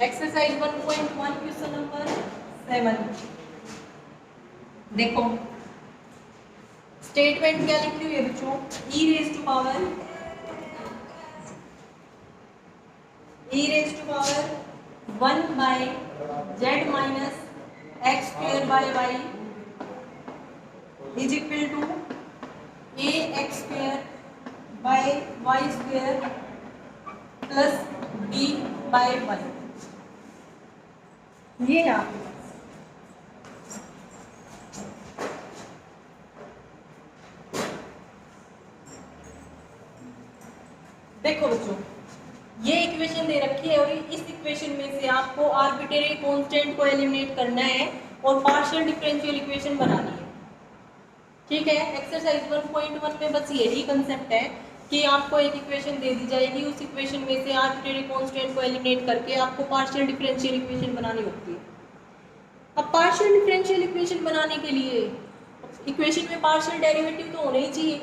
Exercise 1.1 question number 7। देखो statement क्या लिखी हुई है बच्चों, e raise to power 1 by z minus x square by y is equal to a x square by y square plus b by y. ये है आपके पास। देखो बच्चों ये इक्वेशन दे रखी है और इस इक्वेशन में से आपको आर्बिट्रेरी कांस्टेंट को एलिमिनेट करना है और पार्शियल डिफरेंशियल इक्वेशन बनानी है। ठीक है, एक्सरसाइज 1.1 में बस यही कंसेप्ट है कि आपको एक इक्वेशन दे दी जाएगी, उस इक्वेशन में से आर्बिट्रेरी कांस्टेंट को एलिमिनेट करके आपको पार्शियल डिफरेंशियल इक्वेशन बनानी होती है। अब पार्शियल डिफरेंशियल इक्वेशन बनाने के लिए इक्वेशन में पार्शियल डेरिवेटिव तो होने ही चाहिए।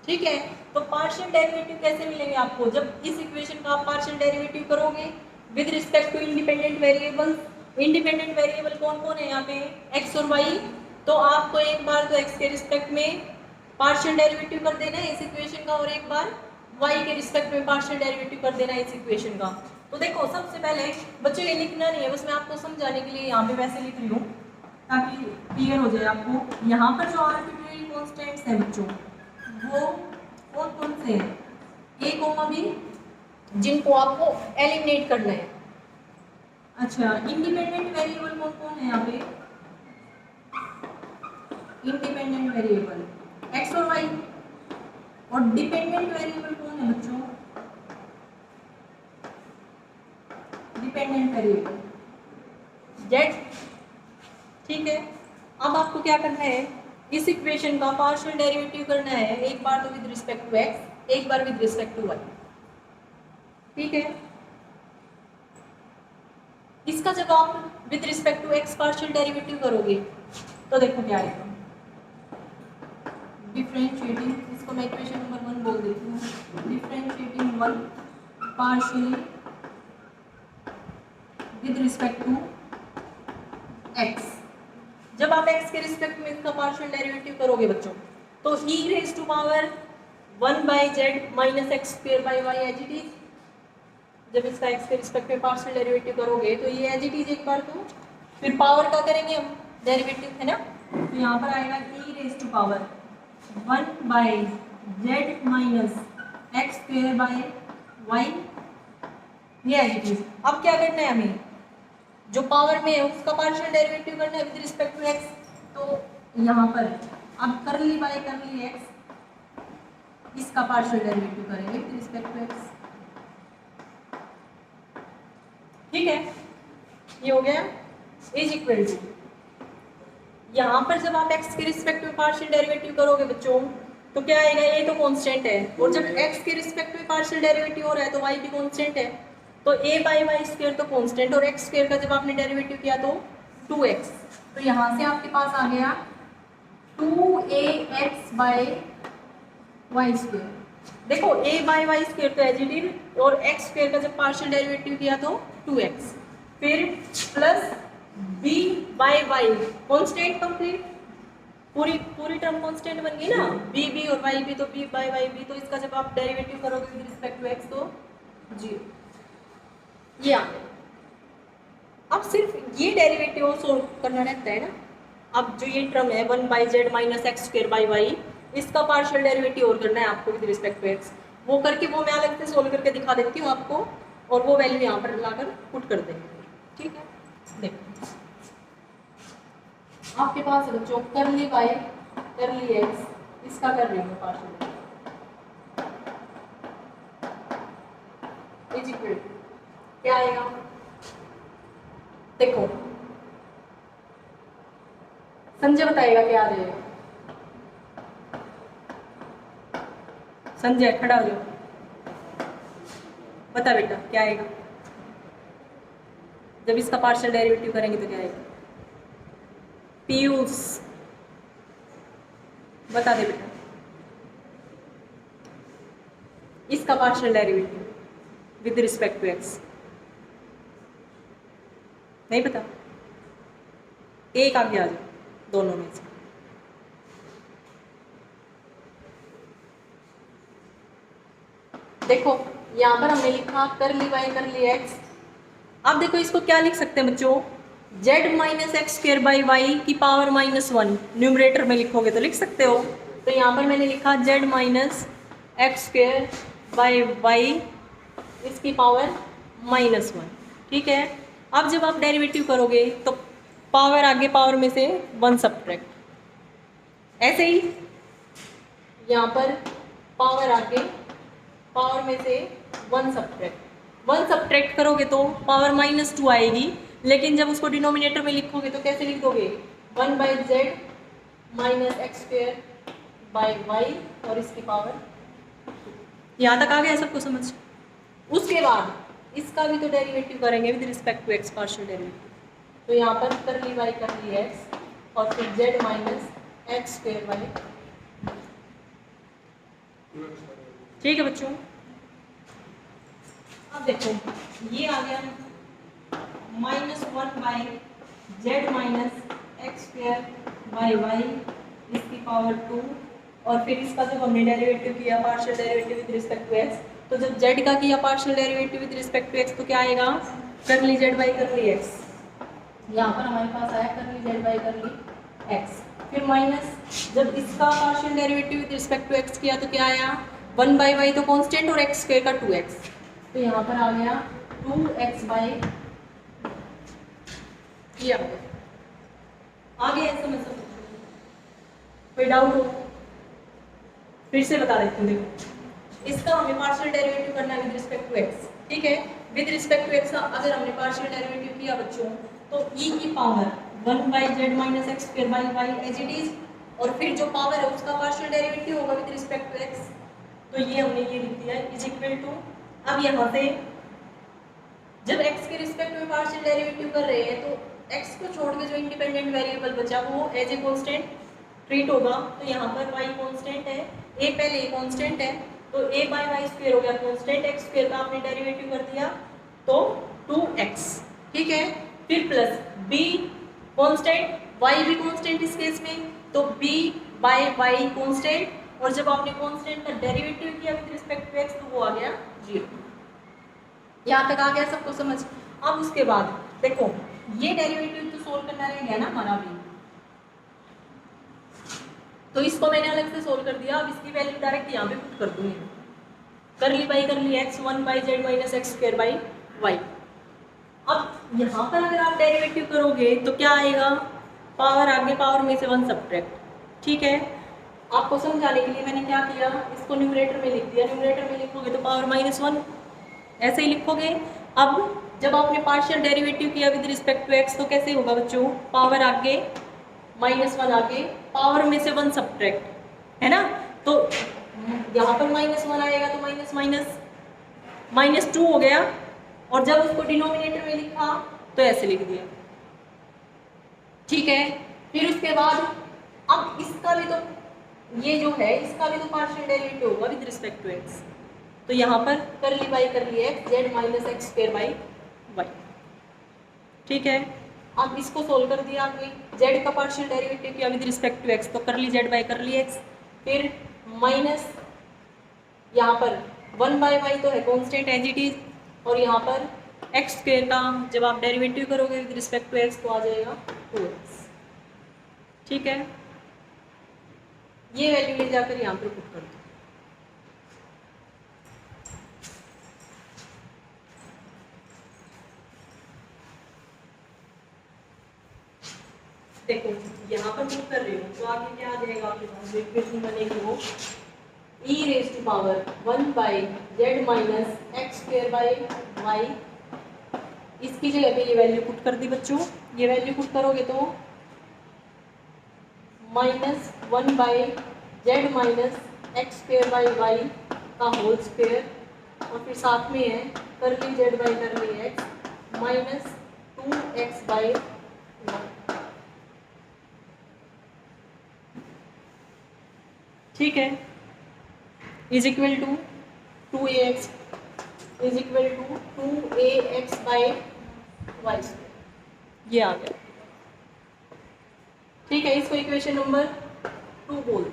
ठीक है, तो पार्शियल डेरिवेटिव कैसे मिलेंगे आपको, जब इस इक्वेशन का आप पार्शियल डेरिवेटिव करोगे with respect to independent variables. Independent variable कौन कौन है यहाँ पे, एक्स और वाई। तो आपको एक बार तो एक्स के रिस्पेक्ट में पार्शियल डेरिवेटिव कर देना है इस इक्वेशन का और एक बार वाई के रिस्पेक्ट में पार्शियल डेरिवेटिव कर देना है इस इक्वेशन का। तो देखो सबसे पहले बच्चों ये लिखना नहीं है, बस मैं आपको समझाने के लिए यहाँ पे वैसे लिख रही हूँ ताकि क्लियर हो जाए आपको। यहाँ पर जो आर्बिट्रेरी कांस्टेंट्स हैं बच्चों वो कौन कौन से हैं, ए कोमा बी, जिनको आपको एलिमिनेट करना है। अच्छा, इंडिपेंडेंट वेरिएबल कौन कौन है यहाँ पे, इंडिपेंडेंट वेरिएबल एक्स और वाई। और डिपेंडेंट वेरिएबल कौन है बच्चों, डिपेंडेंट वेरिएबल जेड। ठीक है, अब आपको क्या करना है, इस इक्वेशन का पार्शियल डेरिवेटिव करना है, एक बार तो विद रिस्पेक्ट टू एक्स, एक बार विद रिस्पेक्ट टू वाई। ठीक है, इसका जब आप with respect to x partial derivative करोगे तो देखो क्या आएगा, डिफरेंशिएटिंग, इसको मैं इक्वेशन नंबर 1 बोल देती हूँ, differentiating 1 partially with respect to x. जब आप x के रिस्पेक्ट में इसका पार्शियल डेरिवेटिव करोगे बच्चों तो e raise to power 1 by z minus x square by y as it is. जब इसका x के रिस्पेक्ट में पार्शियल डेरिवेटिव करोगे तो ये एज इट इज एक बार तो, फिर पावर का करेंगे हम डेरिवेटिव है ना, तो यहाँ पर आएगा e raise to power 1 by z minus x square by y, ये एज इट इज। अब क्या करना है हमें, जो पावर में है उसका पार्शियल डेरिवेटिव करना है विद रिस्पेक्ट टू एक्स। तो यहाँ पर अब करली बाय करली एक्स, इसका पार्शियल डेरिवेटिव करेंगे विद रिस्पेक्ट टू एक्स। ठीक है, ये हो गया इज इक्वल टू, यहाँ पर जब आप एक्स के रिस्पेक्ट में पार्शियल डेरिवेटिव करोगे बच्चों तो क्या आएगा, ये तो कांस्टेंट है और जब एक्स के रिस्पेक्ट में पार्शियल डेरिवेटिव हो रहा है तो वाई भी कांस्टेंट है, तो a बाई वाई स्क्वायर तो कांस्टेंट और x स्क्वायर का जब आपने डेरिवेटिव किया तो 2x, तो यहाँ से आपके पास आ गया 2ax बाय वाई स्क्वायर। देखो a बाई वाई स्क्वायर तो एज इट इज और x स्क्वायर का जब पार्शियल डेरिवेटिव किया तो 2x, फिर plus b by y constant complete, पूरी टर्म कांस्टेंट बन गई ना, b और y भी तो b बाय वाई भी, तो इसका जब आप डेरिवेटिव करोगे विद रिस्पेक्ट टू x तो 0। ये आ गया। अब सिर्फ ये डेरिवेटिव सोल्व करना रहता है ना। अब जो ये टर्म है 1 by z minus x square by y, इसका पार्शियल डेरिवेटिव और करना है आपको विद रिस्पेक्ट टू एक्स, वो करके वो मैं अलग से सोल्व करके दिखा देती हूँ आपको और वो वैल्यू यहाँ पर लाकर पुट कर देंगे। ठीक है, देखो आपके पास बच्चों करली बाई करली एक्स, इसका कर रही हूँ पार्शियल इज इक्वल टू क्या आएगा, देखो संजय बताएगा क्या आ जाएगा, संजय खड़ा हो जाओ, बता बेटा क्या आएगा, जब इसका पार्शियल डेरिवेटिव करेंगे तो क्या आएगा, पीयूष बता दे बेटा, इसका partial derivative with respect to x नहीं पता, एक आगे आ जाओ दोनों में से। देखो यहाँ पर हमने लिखा करली वाई करली एक्स। अब देखो इसको क्या लिख सकते हैं बच्चों, z minus x square by y की पावर -1 न्यूमरेटर में लिखोगे तो लिख सकते हो। तो यहाँ पर मैंने लिखा z minus x square by y इसकी पावर -1, ठीक है। अब जब आप डेरिवेटिव करोगे तो पावर आगे पावर में से 1 सब्ट्रैक्ट, ऐसे ही यहाँ पर पावर आगे पावर में से 1 सब्ट्रैक्ट करोगे तो पावर -2 आएगी, लेकिन जब उसको डिनोमिनेटर में लिखोगे तो कैसे लिख दोगे, 1/z minus x square by y और इसकी पावर। यहाँ तक आ गया सबको समझ। उसके बाद इसका भी तो डेरिवेटिव करेंगे with respect to x, partial derivative. तो यहाँ पर करली वाई करली एक्स और फिर z minus x square y, ठीक है बच्चों। अब देखो ये आ गया -1/z minus x square by y इसकी पावर 2, और फिर इसका जब हमने डेरिवेटिव किया partial derivative with respect to x, तो जब z का किया partial derivative with respect to x तो क्या आएगा, करली जेड बाई करली एक्स। यहाँ पर हमारे पास आया curly z by curly x, फिर माइनस जब इसका partial derivative with respect to x किया तो क्या आया, 1/y तो कांस्टेंट और एक्स स्क्वायर का 2x, तो यहाँ पर आ गया 2x बाई, ये आ गया। आगे ऐसा समझ सकते, कोई डाउट हो फिर से बता देती हूँ। देखो इसका हमें पार्शियल डेरिवेटिव करना है विद रिस्पेक्ट टू एक्स, ठीक है। विद रिस्पेक्ट टू एक्स अगर हमने पार्शियल डेरिवेटिव किया बच्चों तो e की power 1/z minus x square by y as it is, और फिर जो पावर है उसका पार्शियल डेरिवेटिव होगा विद रिस्पेक्ट टू एक्स, तो ये हमने ये लिख दिया इज इक्वल टू। अब यहाँ से जब x के रिस्पेक्ट में पार्शियल डेरिवेटिव कर रहे हैं तो x को छोड़ के जो इंडिपेंडेंट वेरिएबल बचा वो एज ए कांस्टेंट ट्रीट होगा। तो यहाँ पर y कांस्टेंट है, a पहले a कांस्टेंट है, तो a बाई वाई स्क्वायर हो गया कांस्टेंट, x स्क्वायर का आपने डेरिवेटिव कर दिया तो 2x, ठीक है। फिर प्लस b कांस्टेंट, y भी कांस्टेंट इस केस में, तो b बाई वाई कांस्टेंट, और जब आपने कांस्टेंट का डेरिवेटिव किया विद रिस्पेक्ट टू एक्स तो वो आ गया 0। यहाँ तक आ गया सबको समझ। अब उसके बाद देखो ये डेरिवेटिव तो सोल्व करना रह गया ना हमारा भी, तो इसको मैंने अलग से सोल्व कर दिया। अब इसकी वैल्यू डायरेक्ट यहाँ पे पुट कर दूंगी, curly by curly x 1/z minus x square by y. अब यहाँ पर अगर आप डेरिवेटिव करोगे तो क्या आएगा, पावर आगे पावर में से 1 सब्ट्रैक्ट, ठीक है। आपको समझाने के लिए मैंने क्या किया, इसको न्यूमरेटर में लिख दिया। न्यूमरेटर में लिखोगे तो पावर -1 ऐसे ही लिखोगे। अब जब आपने पार्शियल डेरिवेटिव किया विद रिस्पेक्ट टू एक्स तो कैसे होगा बच्चों, पावर आगे -1 आगे पावर में से 1 सब्ट्रैक्ट, है ना। तो यहाँ पर -1 आएगा तो माइनस माइनस -2 हो गया, और जब उसको डिनोमिनेटर में लिखा तो ऐसे लिख दिया, ठीक है। फिर उसके बाद अब इसका भी तो ये जो है इसका भी तो पार्शियल डेरिवेटिव होगा विद रिस्पेक्ट टू एक्स, तो यहाँ पर curly by curly x z minus x square by y, ठीक है। अब इसको सोल्व कर दिया आपने, जेड का पार्शियल डेरिवेटिव किया विद रिस्पेक्ट टू एक्स तो करली जेड बाई करली एक्स, फिर माइनस यहाँ पर 1/y तो है कांस्टेंट एज इट इज, और यहाँ पर एक्स स्क्वायर का जब आप डेरिवेटिव करोगे विद रिस्पेक्ट टू एक्स तो आ जाएगा 2x, ठीक है। ये वैल्यू ले जाकर यहाँ पर पुट कर दो। देखो यहाँ पर पुट कर रही हूँ तो आगे क्या आ जाएगा आपके पास, इक्वेशन बनेगी वो e raise to power 1/z minus x square by y. इसकी जगह पे ये वैल्यू पुट कर दी बच्चों। ये वैल्यू पुट करोगे तो -1/z minus x square by y का होल स्क्वायर, और फिर साथ में है curly z by curly x minus 2x by 1, ठीक है, is equal to 2ax is equal to 2ax by Y square. ये आ गया। ठीक है, इसको इक्वेशन नंबर 2 बोल।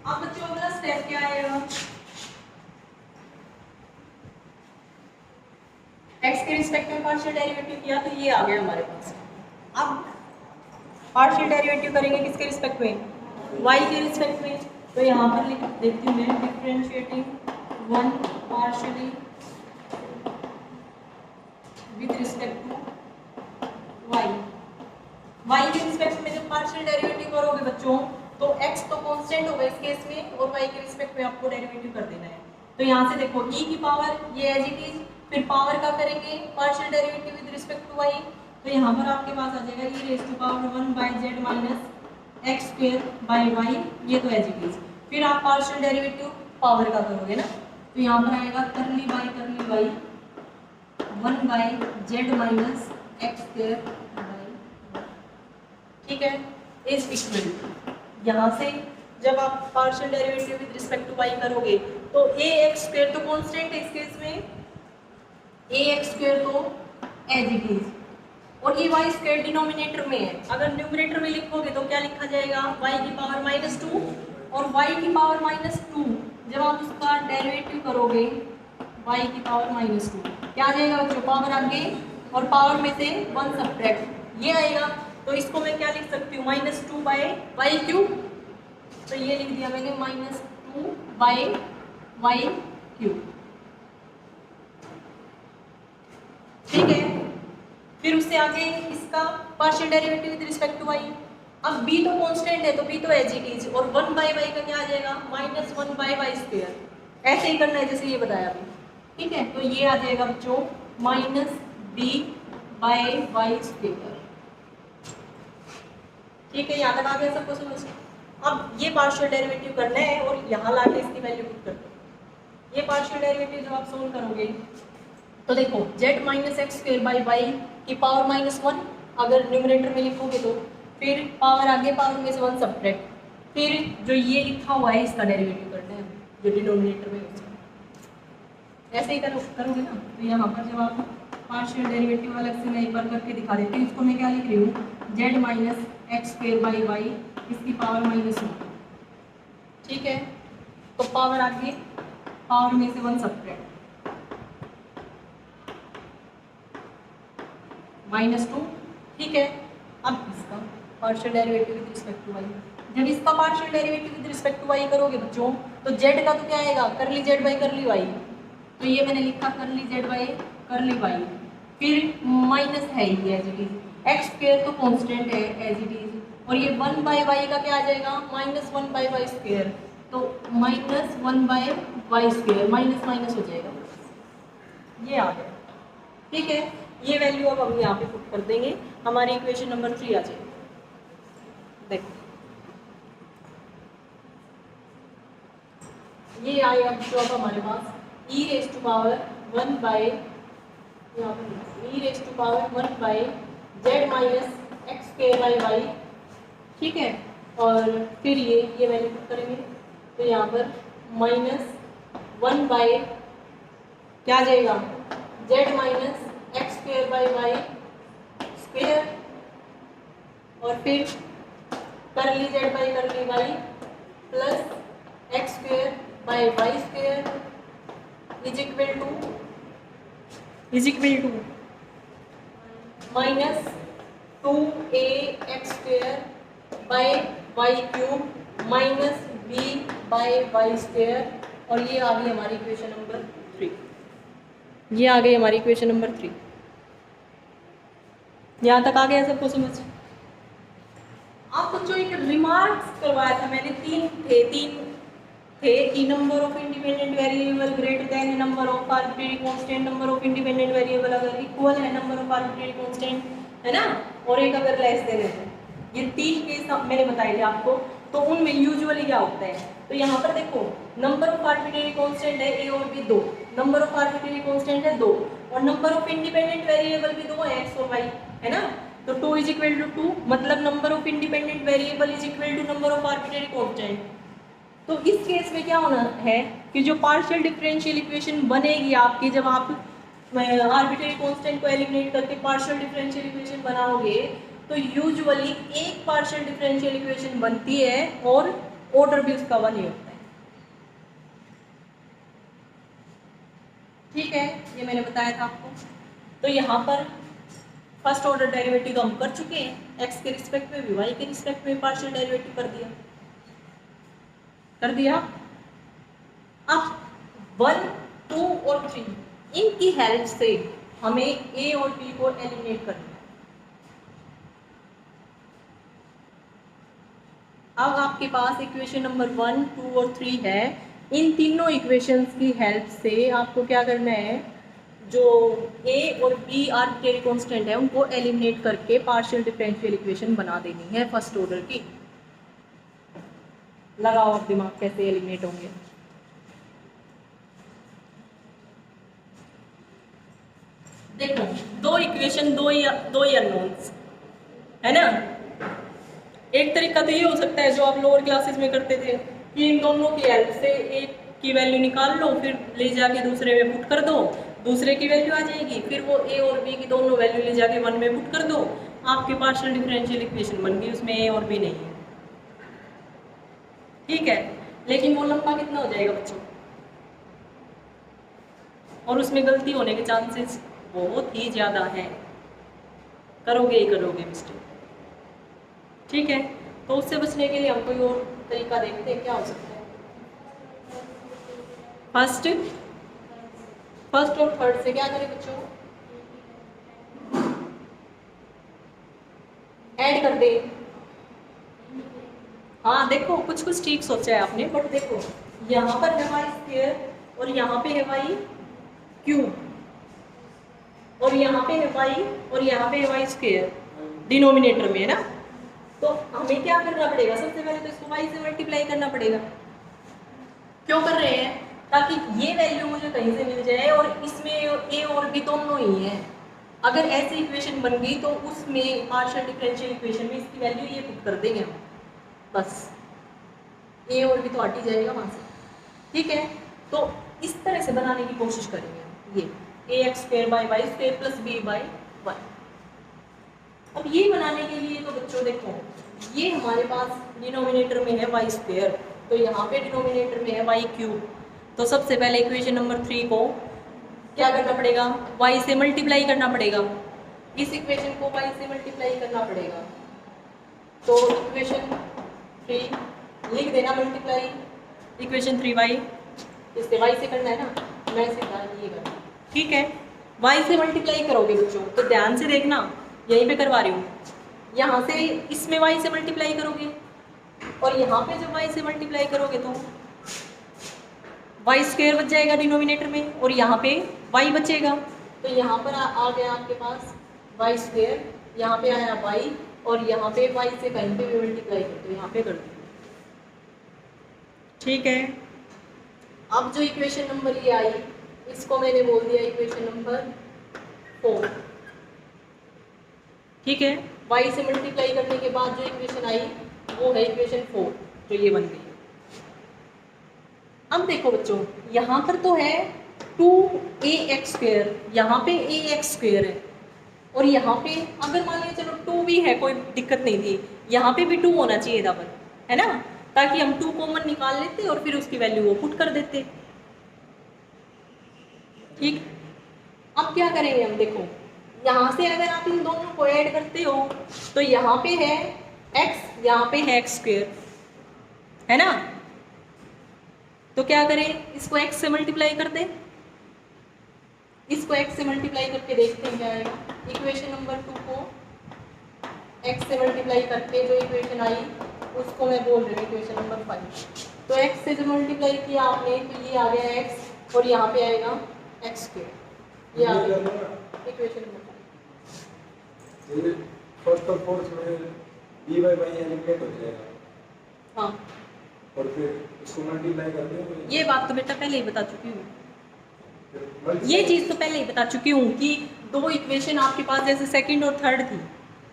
अब बच्चों अगला स्टेप क्या आएगा? एक्स के रिस्पेक्ट में पार्शियल डेरिवेटिव किया तो ये आ गया हमारे पास। अब पार्शियल डेरिवेटिव करेंगे किसके रिस्पेक्ट में? वाई के रिस्पेक्ट में। तो यहाँ पर लिख देती हूँ मैं differentiating one partially with respect to y. Y के रिस्पेक्ट में जब पार्शियल डेरिवेटिव करोगे बच्चों तो x तो कांस्टेंट होगा इस केस में और y के रिस्पेक्ट में आपको डेरिवेटिव कर देना है। तो यहाँ से देखो e की पावर ये एज इट इज, फिर पावर का करेंगे partial derivative with respect to y। तो यहाँ पर आपके पास आ जाएगा e raise to power 1 by z minus x square by y, ये तो एज इट इज। फिर आप पार्शियल डेरिवेटिव पावर का करोगे ना, तो यहाँ पर आएगा curly y 1 by z minus x square by, ठीक है, इज इक्वल टू। यहाँ से जब आप partial derivative with respect to y करोगे तो ax स्क्वायर तो कांस्टेंट है इस केस में, ax स्क्वायर तो एज इट इज, और ये y स्क्वायर डिनोमिनेटर में है। अगर न्यूमरेटर में लिखोगे तो क्या लिखा जाएगा? y की पावर -2, और y की पावर -2 जब आप उसका डेरिवेटिव करोगे y की पावर -2 क्या आ जाएगा बच्चों? पावर आगे और पावर में से 1 सब्ट्रैक्ट ये आएगा। तो इसको मैं क्या लिख सकती हूँ? -2 बाय वाई क्यूब। तो ये लिख दिया मैंने -2 बाय वाई क्यूब, ठीक है। फिर उससे आगे इसका partial derivative with respect to y. अब b तो कांस्टेंट है तो b तो एज इट इज, और 1 बाय वाई का क्या आ जाएगा? -1 बाय वाई स्क्वायर। ऐसे ही करना है जैसे ये बताया अभी, ठीक है। तो ये आ जाएगा बच्चों -b बाय वाई स्क्वायर, ठीक है। यहाँ तक आ गया सबको समझ? अब ये पार्शियल डेरिवेटिव करना है और यहाँ लाके इसकी वैल्यू पुट कर दो। ये पार्शियल डेरिवेटिव जब आप सोल्व करोगे तो देखो z minus x square by y की पावर -1 अगर न्यूमरेटर में लिखोगे तो, फिर पावर आगे पावर में से 1 सब्ट्रैक्ट, फिर जो ये लिखा हुआ है इसका डेरिवेटिव करना है जो डिनोमिनेटर में उसका। ऐसे ही करोगे ना। तो यहाँ पर जब आप पार्शियल डेरिवेटिव अलग से मैं एक बार करके दिखा देती हूँ। इसको मैं क्या लिख रही हूँ? z minus x square by y इसकी पावर -1, ठीक है। तो पावर आगे पावर में से 1 सब्ट्रैक्ट -2, ठीक है। अब इसका partial derivative with respect to y. जब इसका partial derivative with respect to y करोगे बच्चों तो z का तो क्या आएगा? करली z बाई करली वाई। तो ये मैंने लिखा curly z by curly Y, फिर माइनस है ही as it is, X square तो कांस्टेंट है एज इट इज, और ये 1 बाय वाई का क्या आ जाएगा? -1 बाय वाई स्क्वायर। तो -1 by y square minus minus हो जाएगा, ये आ गया, ठीक है। ये वैल्यू अब हम यहाँ पे पुट कर देंगे, हमारी इक्वेशन नंबर 3 आ जाएगी। देखो ये आएगा जो अब हमारे पास e raise to power 1 by यहाँ पर e raise to power 1 by z minus x square by y, ठीक है। और फिर ये वैल्यू पुट करेंगे तो यहाँ पर -1 बाय क्या आ जाएगा? z minus x square by Y square, और फिर curly z by curly y plus x square by Y square is equal to -2a x square by y cube minus b by Y square, और ये आ गई हमारी equation number 3। ये आ गई हमारी equation number 3। यहाँ तक आ गया सबको समझ? आप बच्चों एक रिमार्क्स करवाया था मैंने, तीन थे कि number of independent variable greater than number of arbitrary constant, number of independent variable अगर इक्वल है नंबर ऑफ आर्बिट्रेरी कांस्टेंट, है ना, और एक अगर लेस देन है। ये 3 केस मैंने बताए थे आपको। तो उनमें यूजुअली क्या होता है? तो यहाँ पर देखो नंबर ऑफ आर्बिट्रेरी कांस्टेंट है a और b 2, number of arbitrary constant है 2, और नंबर ऑफ इंडिपेंडेंट वेरिएबल भी 2 है, x और y, है ना। तो 2 इज इक्वल टू 2, मतलब number of independent variable is equal to number of arbitrary constant. तो इस केस में क्या होना है कि जो पार्शियल डिफरेंशियल इक्वेशन बनेगी आपकी, जब आप आर्बिट्रेरी कांस्टेंट को एलिमिनेट करके पार्शियल डिफरेंशियल इक्वेशन बनाओगे, तो यूजुअली एक पार्शियल डिफरेंशियल इक्वेशन बनती है और ऑर्डर भी उसका 1 ही होता है। ठीक है, ये मैंने बताया था आपको। तो यहाँ पर फर्स्ट ऑर्डर डेरिवेटिव तो हम कर चुके हैं, एक्स के रिस्पेक्ट में भी वाई के रिस्पेक्ट में पार्शियल डेरिवेटिव कर दिया। अब 1, 2 और 3 इनकी हेल्प से हमें ए और बी को एलिमिनेट करना है। अब आपके पास इक्वेशन नंबर 1, 2 और 3 है। इन तीनों इक्वेशंस की हेल्प से आपको क्या करना है, जो ए और बी आर्बिट्रेरी कांस्टेंट है उनको एलिमिनेट करके पार्शियल डिफरेंशियल इक्वेशन बना देनी है फर्स्ट ऑर्डर की। लगाओ आप दिमाग, कैसे एलिमिनेट होंगे। देखो, दो इक्वेशन, दो ही अननोन्स है ना। एक तरीका तो ये हो सकता है जो आप लोअर क्लासेस में करते थे कि इन दोनों की हेल्प से एक की वैल्यू निकाल लो, फिर ले जाके दूसरे में पुट कर दो, दूसरे की वैल्यू आ जाएगी, फिर वो ए और बी की दोनों वैल्यू ले जाके 1 में पुट कर दो, आपकी पार्शियल डिफरेंशियल इक्वेशन बन गई, उसमें ए और बी नहीं है। ठीक है, लेकिन वो लंबा कितना हो जाएगा बच्चों, और उसमें गलती होने के चांसेस बहुत ही ज़्यादा है, करोगे ही करोगे मिस्टेक। ठीक है, तो उससे बचने के लिए हम कोई और तरीका देखते हैं, क्या हो सकता है। फर्स्ट और थर्ड से क्या करें बच्चों, ऐड कर दे। हाँ देखो, कुछ कुछ ठीक सोचा है आपने, बट देखो यहाँ पर है वाई स्क्वायर और यहाँ पे है वाई क्यूब, और यहाँ पे है वाई और यहाँ पे है वाई स्क्वायर डिनोमिनेटर में, है ना। तो हमें क्या करना पड़ेगा, सबसे पहले तो इसको वाई से मल्टीप्लाई करना पड़ेगा। क्यों कर रहे हैं, ताकि ये वैल्यू मुझे कहीं से मिल जाए और इसमें ए और बी दोनों ही है। अगर ऐसी इक्वेशन बन गई तो उसमें पार्शियल डिफरेंशियल इक्वेशन में इसकी वैल्यू ये पुट कर देंगे हम, बस ए और बी तो हट ही जाएगा वहाँ से। ठीक है, तो इस तरह से बनाने की कोशिश करेंगे, ये A x square by Y square plus B by 1। अब ये बनाने के लिए तो बच्चों देखो, ये हमारे पास डिनोमिनेटर में है वाई स्क्वायर, तो यहाँ पे डिनोमिनेटर में है वाई क्यूब। तो सबसे पहले इक्वेशन नंबर 3 को क्या करना पड़ेगा, वाई से मल्टीप्लाई करना पड़ेगा। इस इक्वेशन को वाई से मल्टीप्लाई करना पड़ेगा, तो इक्वेशन 3 लिख देना मल्टीप्लाई, इक्वेशन 3y, इससे वाई से करना है ना, मैं सीधा ये करना। ठीक है, वाई से मल्टीप्लाई करोगे बच्चों, तो ध्यान से देखना, यहीं पे करवा रही हूँ। यहाँ से इसमें y से मल्टीप्लाई करोगे और यहाँ पे जब y से मल्टीप्लाई करोगे तो y स्क्वायर बच जाएगा डिनोमिनेटर में, और यहाँ पे y बचेगा। तो यहाँ पर आ गया आपके पास y स्क्वायर, यहाँ पे आया y, और यहाँ पे y से कहीं पे भी मल्टीप्लाई कर दो, यहाँ पे कर दो। ठीक है, अब जो इक्वेशन नंबर ये आई, इसको मैंने बोल दिया इक्वेशन नंबर 4। ठीक है, y से मल्टीप्लाई करने के बाद जो इक्वेशन आई वो है इक्वेशन 4, तो ये बन गई। अब देखो बच्चों, यहाँ पर तो है 2ax स्क्वायर, यहाँ पे ax स्क्वायर है, और यहाँ पे अगर मान लिया चलो 2 भी है, कोई दिक्कत नहीं थी, यहाँ पे भी 2 होना चाहिए था, पर है ना, ताकि हम 2 कॉमन निकाल लेते और फिर उसकी वैल्यू वो पुट कर देते। ठीक, अब क्या करेंगे हम, देखो यहाँ से अगर आप इन दोनों को ऐड करते हो तो यहाँ पे है x, यहाँ पे है x स्क्वायर, है ना। तो क्या करें, इसको x से मल्टीप्लाई कर दें, इसको x से मल्टीप्लाई करके देखते हैं क्या आएगा। इक्वेशन नंबर 2 को x से मल्टीप्लाई करके जो इक्वेशन आई उसको मैं बोल रही हूँ इक्वेशन नंबर 5। तो x से जो मल्टीप्लाई किया आपने तो ये आ गया x, और यहाँ पे आएगा x स्क्वायर, ये आ गया इक्वेशन नंबर 5। फर्स्ट और फोर्थ में b बाई वाई एलिमिनेट हो जाएगा। हाँ, और फिर इसको मल्टीप्लाई करते हैं। ये बात तो बेटा पहले ही बता चुकी हूँ, ये चीज़ तो पहले ही बता चुकी हूँ कि दो इक्वेशन आपके पास जैसे सेकंड और थर्ड थी,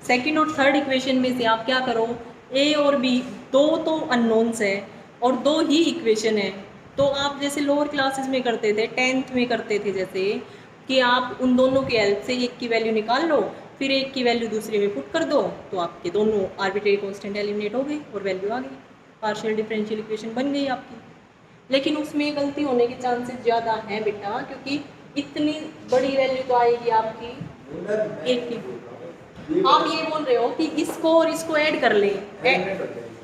सेकंड और थर्ड इक्वेशन में से आप क्या करो, ए और बी दो तो अननोन्स है, और 2 ही इक्वेशन है। तो आप जैसे लोअर क्लासेस में करते थे, 10th में करते थे जैसे, कि आप उन दोनों की हेल्प से एक की वैल्यू निकाल लो, फिर एक की वैल्यू दूसरे में पुट कर दो, तो आपके दोनों आर्बिट्रेरी कांस्टेंट एलिमिनेट हो गई और वैल्यू आ गई, पार्शियल डिफरेंशियल इक्वेशन बन गई आपकी। लेकिन उसमें गलती होने के चांसेस ज़्यादा हैं बेटा, क्योंकि इतनी बड़ी वैल्यू तो आएगी आपकी एक की। आप ये बोल रहे हो कि इसको और इसको ऐड कर लें,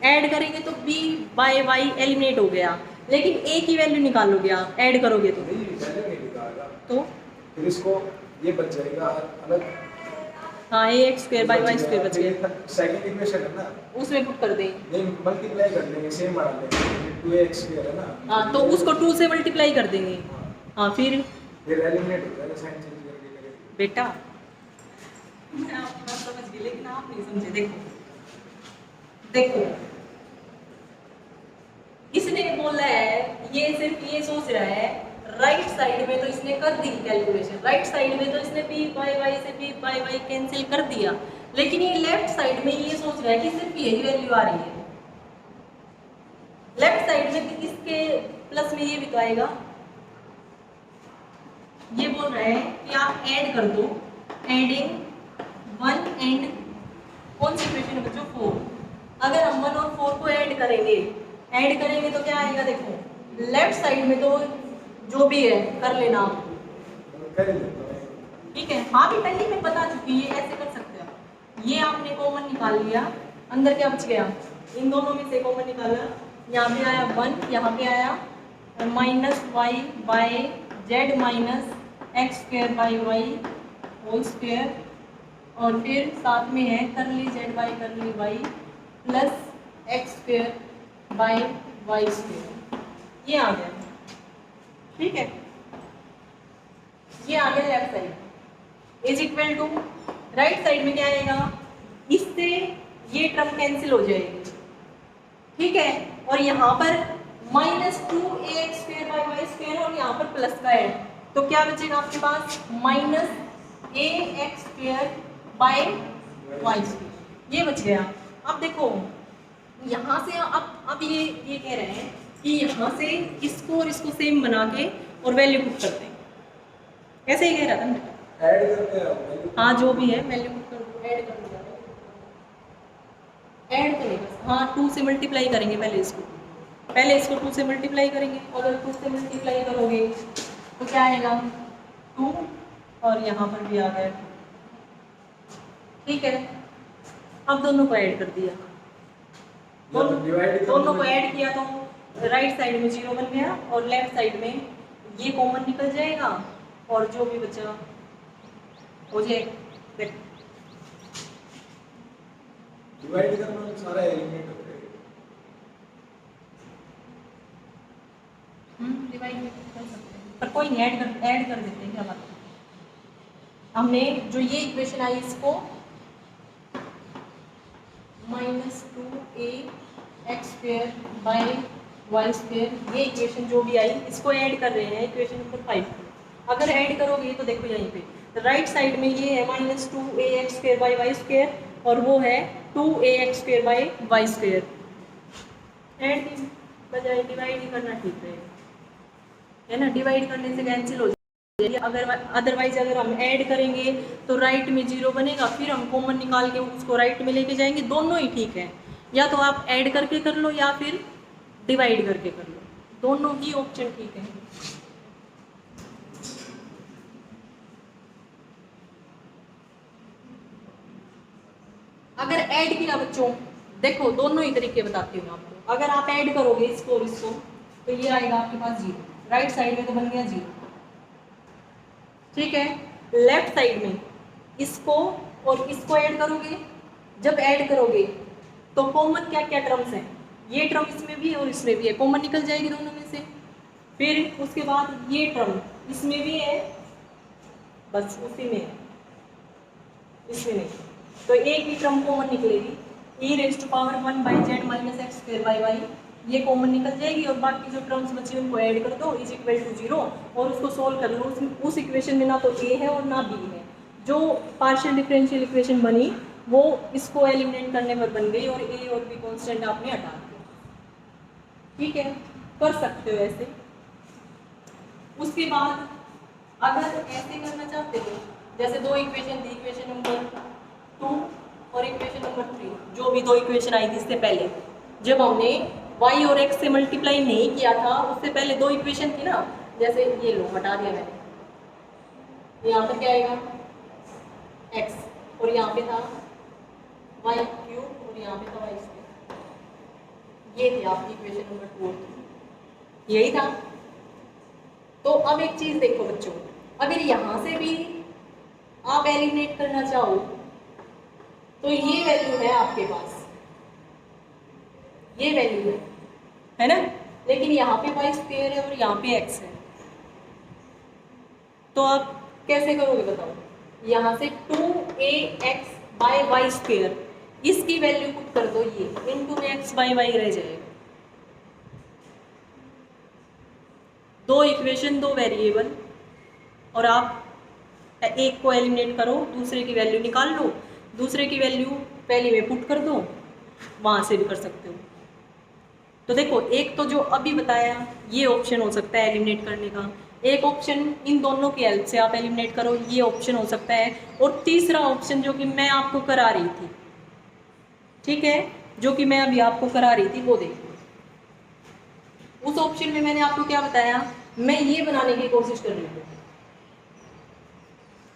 ऐड करेंगे तो b बाय वाई एलिमिनेट हो गया, लेकिन a की वैल्यू निकालोगे आप ऐड करोगे तो नहीं, वैल्यू नहीं निकालेगा। तो फिर इसको ये बच जाएगा अलग। हाँ ax² बाई वाई स्क्वायर बच गया, सेकंड इक्वेशन है ना, उसमें पुट कर दें। नहीं मल्टीप्लाई कर देंगे, सेम बढ़ा देंगे, 2x² है ना। हाँ तो उसको 2 से मल्टीप्लाई कर देंगे। हाँ फिर एलिमिनेट हो जाएगा, साइन चेंज करके करेंगे। बेटा मैं आपकी बात समझ गई, लेकिन आप नहीं समझे। देखो देखो, इसने बोला है, ये सिर्फ ये सोच रहा है राइट साइड में तो इसने कर दी कैलकुलेशन, राइट साइड में तो इसने b बाई वाई से b बाई वाई कैंसिल कर दिया, लेकिन ये लेफ्ट साइड में ये सोच रहा है कि सिर्फ यही वैल्यू आ रही है। लेफ्ट साइड में इसके प्लस में ये भी तो आएगा। ये बोल रहा है कि आप ऐड कर दो, एडिंग 1 एंड कौन सी इक्वेशन है बच्चों 4। अगर हम 1 और 4 को ऐड करेंगे तो क्या आएगा, देखो लेफ्ट साइड में तो जो भी है कर लेना आप, ठीक है। हाँ भी पहले मैं बता चुकी, ये ऐसे कर सकते हो आप। ये आपने कॉमन निकाल लिया, अंदर क्या बच गया, इन दोनों में से कॉमन निकाला, यहाँ पे आया 1, यहाँ पे आया minus y by z minus x² by Y whole square, और फिर साथ में है curly z by curly y plus x² by Y square, ये आ गया, ठीक है। ये आ गया left side is equal to, right side में क्या आएगा, इससे ये टर्म कैंसिल हो जाएगी, ठीक है। और यहाँ पर -2ax² बाई वाई स्क्वायर और यहाँ पर प्लस का ऐड, तो क्या बचेगा आपके पास -ax² बाई वाई स्क्वायर, ये बच गया। अब देखो यहाँ से अब ये कह रहे हैं कि यहाँ से इसको और इसको सेम बना के और वैल्यू पुट करते हैं, ऐसे ही कह रहा था ना, ऐड करते हैं। हाँ जो भी है वैल्यू पुट कर दो, ऐड कर दो, ऐड तो नहीं बस, हाँ 2 से मल्टीप्लाई करेंगे पहले इसको 2 से मल्टीप्लाई करेंगे, अगर 2 से मल्टीप्लाई करोगे तो क्या आएगा 2, और यहाँ पर भी आ गया 2, ठीक है। अब दोनों को ऐड कर दिया, दोनों को ऐड किया तो राइट साइड में 0 बन गया और लेफ्ट साइड में ये कॉमन निकल जाएगा और जो भी बचा हो जाएगा। देखो डिवाइड करना तो सारा एलिमिनेट हो जाएगा। डिवाइड कर सकते हैं, पर कोई नहीं, ऐड कर देते हैं, क्या बात है। हमने जो ये इक्वेशन आई इसको -2ax² बाई वाई स्क्वायर, ये इक्वेशन जो भी आई इसको ऐड कर रहे हैं इक्वेशन नंबर 5। अगर ऐड करोगे तो देखो यहीं पे राइट साइड में ये है -2ax² बाई वाई स्क्वायर और वो है 2ax² by Y square. Add की बजाय डिवाइड ही करना ठीक रहेगा, है ना, डिवाइड करने से कैंसिल हो जाएगी। अगर अदरवाइज अगर हम ऐड करेंगे तो राइट में 0 बनेगा, फिर हम कॉमन निकाल के उसको राइट में लेके जाएंगे, दोनों ही ठीक है। या तो आप ऐड करके कर लो या फिर डिवाइड करके कर लो, दोनों ही ऑप्शन ठीक है। अगर ऐड किया बच्चों, देखो दोनों ही तरीके बताती हूँ आपको। अगर आप ऐड करोगे इसको और इसको तो ये आएगा आपके पास 0, राइट साइड में तो बन गया 0, ठीक है। लेफ्ट साइड में इसको और इसको ऐड करोगे, जब ऐड करोगे तो कॉमन क्या क्या टर्म्स हैं, ये टर्म इसमें भी है और इसमें भी है, कॉमन निकल जाएगी दोनों में से। फिर उसके बाद ये टर्म इसमें भी है, बस उसी में है, इसमें नहीं, तो एक ही टर्म कॉमन निकलेगी, e⁻1 by z minus x² by y, ये कॉमन निकल जाएगी और बाकी जो टर्म्स बची उनको ऐड कर दो, इज इक्वल टू 0, और उसको सोल्व कर लो। उस इक्वेशन में ना तो a है और ना b है, जो पार्शियल डिफरेंशियल इक्वेशन बनी वो इसको एलिमिनेट करने पर बन गई और a और b कांस्टेंट आपने हटा दिया। ठीक है, कर सकते हो ऐसे। उसके बाद अगर ऐसे करना चाहते हो, जैसे दो इक्वेशन थी, इक्वेशन नंबर 2 और इक्वेशन नंबर 3, जो भी दो इक्वेशन आई थी इससे पहले, जब हमने y और x से मल्टीप्लाई नहीं किया था, उससे पहले दो इक्वेशन थी ना, जैसे ये लो हटा दिया मैंने, यहाँ पर क्या आएगा x और यहाँ पे था y क्यूब और यहाँ पे था y स्क्वायर। ये थी आपकी इक्वेशन नंबर 2 और 3, यही था। तो अब एक चीज देखो बच्चों, अगर यहाँ से भी आप एलिमिनेट करना चाहो तो ये वैल्यू है आपके पास, ये वैल्यू है ना, लेकिन यहाँ पे y स्क्वायर है और यहाँ पे x है, तो आप कैसे करोगे बताओ? यहाँ से 2ax बाय वाई स्क्वायर, इसकी वैल्यू पुट कर दो, ये इनटू में x बाय वाई रह जाएगा। दो इक्वेशन, दो वेरिएबल, और आप एक को एलिमिनेट करो, दूसरे की वैल्यू निकाल लो, दूसरे की वैल्यू पहली में पुट कर दो, वहाँ से भी कर सकते हो। तो देखो, एक तो जो अभी बताया ये ऑप्शन हो सकता है एलिमिनेट करने का, एक ऑप्शन इन दोनों की हेल्प से आप एलिमिनेट करो, ये ऑप्शन हो सकता है, और तीसरा ऑप्शन जो कि मैं आपको करा रही थी, ठीक है, जो कि मैं अभी आपको करा रही थी, वो देखो। उस ऑप्शन में मैंने आपको क्या बताया, मैं ये बनाने की कोशिश कर रही हूँ,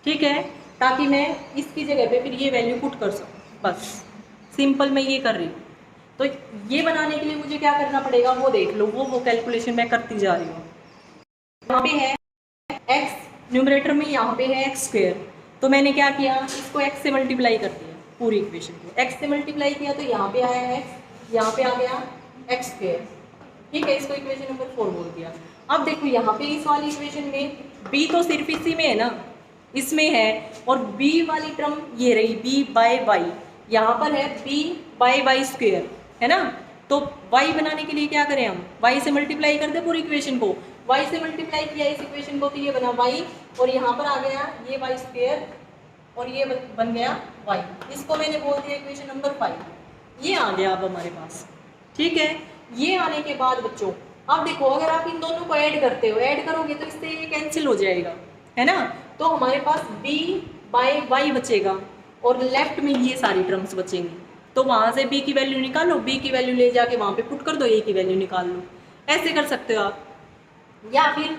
ठीक है, ताकि मैं इसकी जगह पे फिर ये वैल्यू पुट कर सकूँ, बस सिंपल मैं ये कर रही हूँ। तो ये बनाने के लिए मुझे क्या करना पड़ेगा वो देख लो, वो कैलकुलेशन मैं करती जा रही हूँ। यहाँ पे है x न्यूमरेटर में, यहाँ पे है x स्क्वायर, तो मैंने क्या किया, इसको x से मल्टीप्लाई कर दिया, पूरी इक्वेशन को x से मल्टीप्लाई किया, तो यहाँ पे आया x, यहाँ पे आ गया x स्क्वायर, ठीक है, इसको इक्वेशन नंबर 4 बोल दिया। अब देखो यहाँ पे इस वाली इक्वेशन में b तो सिर्फ इसी में है ना, इसमें है, और b वाली टर्म ये रही b बाय वाई, यहाँ पर है b बाय वाई स्क्वायर, है ना। तो y बनाने के लिए क्या करें हम, y से मल्टीप्लाई कर दे पूरी इक्वेशन को, y से मल्टीप्लाई किया इस इक्वेशन को, तो ये बना y, और यहाँ पर आ गया ये y स्क्वायर, और ये बन गया y, इसको मैंने बोल दिया इक्वेशन नंबर 5। ये आ गया अब हमारे पास, ठीक है। ये आने के बाद बच्चों, अब देखो, अगर आप इन दोनों को ऐड करते हो, ऐड करोगे तो इससे ये कैंसिल हो जाएगा, है ना, तो हमारे पास b बाय वाई बचेगा, और लेफ्ट में ये सारी टर्म्स बचेंगी, तो वहाँ से b की वैल्यू निकालो, b की वैल्यू ले जाके वहाँ पे पुट कर दो, a की वैल्यू निकाल लो, ऐसे कर सकते हो आप। या फिर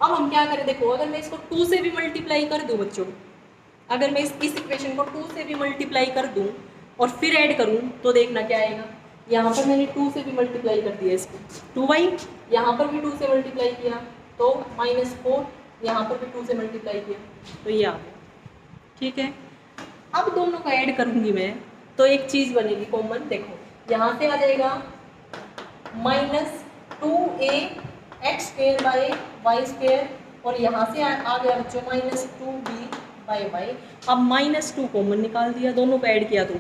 अब हम क्या करें, देखो, अगर मैं इसको 2 से भी मल्टीप्लाई कर दूँ बच्चों, अगर मैं इस इक्वेशन को 2 से भी मल्टीप्लाई कर दूँ और फिर ऐड करूँ, तो देखना क्या आएगा, यहाँ पर मैंने 2 से भी मल्टीप्लाई कर दिया इसको, 2y, यहाँ पर भी 2 से मल्टीप्लाई किया तो -4, यहाँ पर भी 2 से मल्टीप्लाई किया तो ये आ गया, ठीक है। अब दोनों को ऐड करूँगी मैं, तो एक चीज़ बनेगी कॉमन, देखो, यहाँ से आ जाएगा -2ax square by y square, और यहाँ से आ गया बच्चों -2b बाय वाई। अब -2 कॉमन निकाल दिया, दोनों को ऐड किया, तो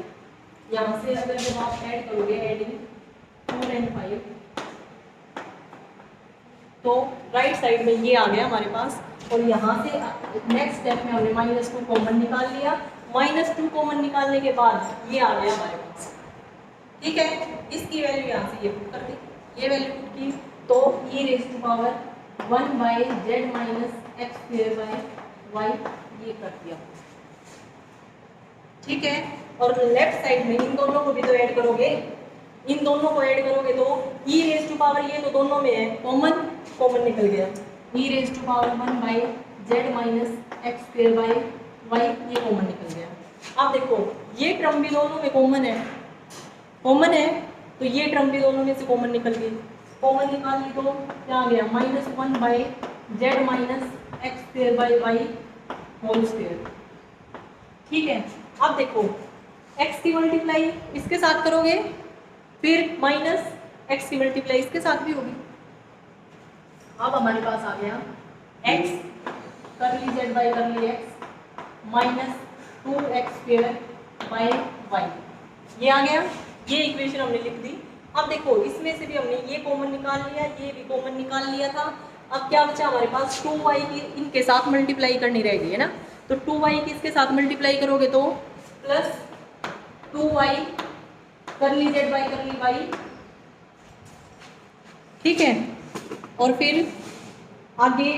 यहाँ से अगर जब आप ऐड करोगे, एडिंग 4 and 5, तो राइट साइड में ये आ गया हमारे पास, और यहाँ से नेक्स्ट स्टेप में हमने -2 कॉमन निकाल लिया, -2 कॉमन निकालने के बाद ये आ गया हमारे पास, ठीक है। इसकी वैल्यू यहाँ से ये पुट कर दी, ये वैल्यू पुट की, तो e raise to power 1 by z minus x square by y, ये कर दिया, ठीक है। और लेफ्ट साइड में इन दोनों को भी तो ऐड करोगे, इन दोनों को ऐड करोगे तो e रेज़ टू पावर, ये तो दोनों में है, कॉमन निकल गया, e raise to power 1 by z minus x square by y, ये कॉमन निकल गया। अब देखो, ये टर्म भी दोनों में कॉमन है, तो ये टर्म भी दोनों में से कॉमन निकल गई, कॉमन निकाल ली तो क्या आ गया, -1 by z minus x square by y whole square, ठीक है। अब देखो, x की मल्टीप्लाई इसके साथ करोगे, फिर -x की मल्टीप्लाई इसके साथ भी होगी। अब हमारे पास आ गया x कर ली z बाई कर ली x -2x square by y, ये आ गया, ये इक्वेशन हमने लिख दी। अब देखो, इसमें से भी हमने ये कॉमन निकाल लिया, ये भी कॉमन निकाल लिया था। अब क्या बचा हमारे पास, 2y की इनके साथ मल्टीप्लाई करनी रह गई है ना, तो 2y की इसके साथ मल्टीप्लाई करोगे तो प्लस 2y कर ली z बाई कर ली वाई ठीक है। और फिर आगे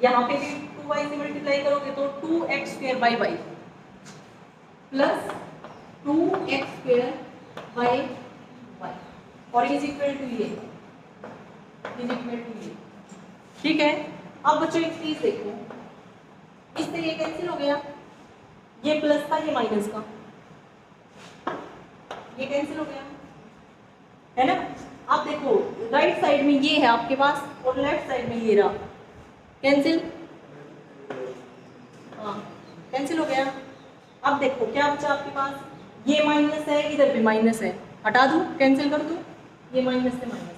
यहाँ पे भी 2y से मल्टीप्लाई करोगे तो 2x² by y plus 2x² by y और इज इक्वल टू ये, ठीक है। अब बच्चों एक चीज देखो, इससे ये कैंसिल हो गया, ये प्लस था ये माइनस का, ये कैंसिल हो गया, है ना। अब देखो राइट साइड में ये है आपके पास और लेफ्ट साइड में ये रहा, कैंसिल, हाँ कैंसिल हो गया। अब देखो क्या बचा आपके पास, ये माइनस है, इधर भी माइनस है, हटा दूं, कैंसिल कर दूं, ये माइनस से माइनस।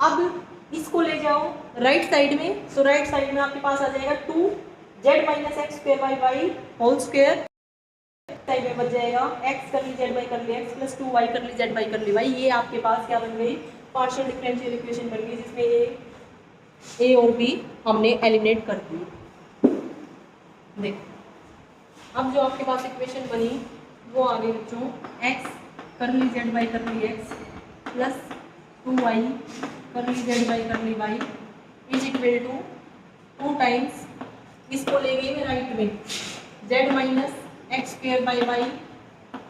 अब इसको ले जाओ राइट साइड में, तो राइट साइड में आपके पास आ जाएगा 2z minus x² by Y whole square, side में बच जाएगा x कर ली z बाई कर ली x प्लस 2y कर ली z बाई कर ली y। ये आपके पास क्या बन गई, पार्शियल डिफरेंशियल इक्वेशन बन गई, जिसमें a और b हमने एलिमिनेट कर दी। देखो अब जो आपके पास इक्वेशन बनी वो आ गई बच्चों, x कर ली z बाई कर ली x प्लस 2y कर ली z बाई कर ली y is equal to 2 times, इसको ले गई मैं राइट में, z minus x² by Y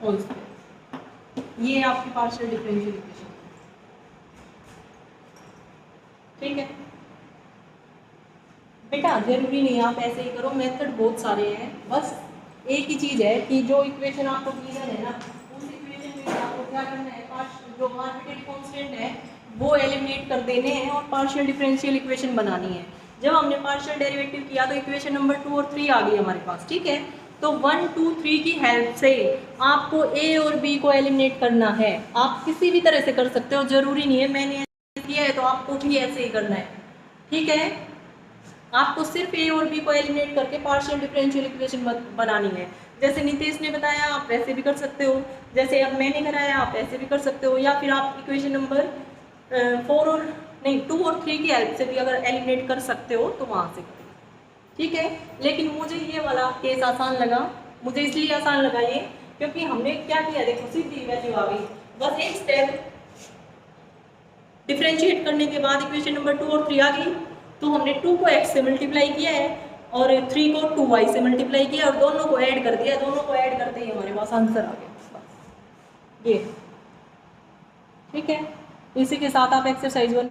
whole square. ये आपकी पार्शियल डिफरेंशियल इक्वेशन, ठीक है बेटा। जरूरी नहीं आप ऐसे ही करो, मेथड बहुत सारे हैं, बस एक ही चीज़ है कि जो इक्वेशन आपको गिवन है ना, उस इक्वेशन में आपको क्या करना है, जो आर्बिट्रेरी कांस्टेंट है वो एलिमिनेट कर देने हैं और पार्शियल डिफरेंशियल इक्वेशन बनानी है। जब हमने पार्शियल डेरिवेटिव किया तो इक्वेशन नंबर 2 और 3 आ गई हमारे पास, ठीक है। तो 1, 2, 3 की हेल्प से आपको a और b को एलिमिनेट करना है। आप किसी भी तरह से कर सकते हो, जरूरी नहीं है मैंने ऐसे किया है तो आपको भी ऐसे ही करना है, ठीक है। आपको सिर्फ a और b को एलिमिनेट करके पार्शियल डिफरेंशियल इक्वेशन बनानी है। जैसे नीतीश ने बताया आप वैसे भी कर सकते हो, जैसे अब मैंने कराया आप ऐसे भी कर सकते हो, या फिर आप इक्वेशन नंबर 2 और 3 की हेल्प से भी अगर एलिमिनेट कर सकते हो तो वहाँ से करो, ठीक है। लेकिन मुझे ये वाला केस आसान लगा, मुझे इसलिए आसान लगा ये क्योंकि हमने क्या किया, देखो सीधी वैल्यू आ गई, बस एक स्टेप डिफरेंशिएट करने के बाद इक्वेशन नंबर 2 और 3 आ गई, तो हमने 2 को x से मल्टीप्लाई किया है और 3 को 2y से मल्टीप्लाई किया और दोनों को ऐड कर दिया, दोनों को ऐड करते ही हमारे पास आंसर आ गया, ये ठीक है। इसी के साथ आप एक्सरसाइज 1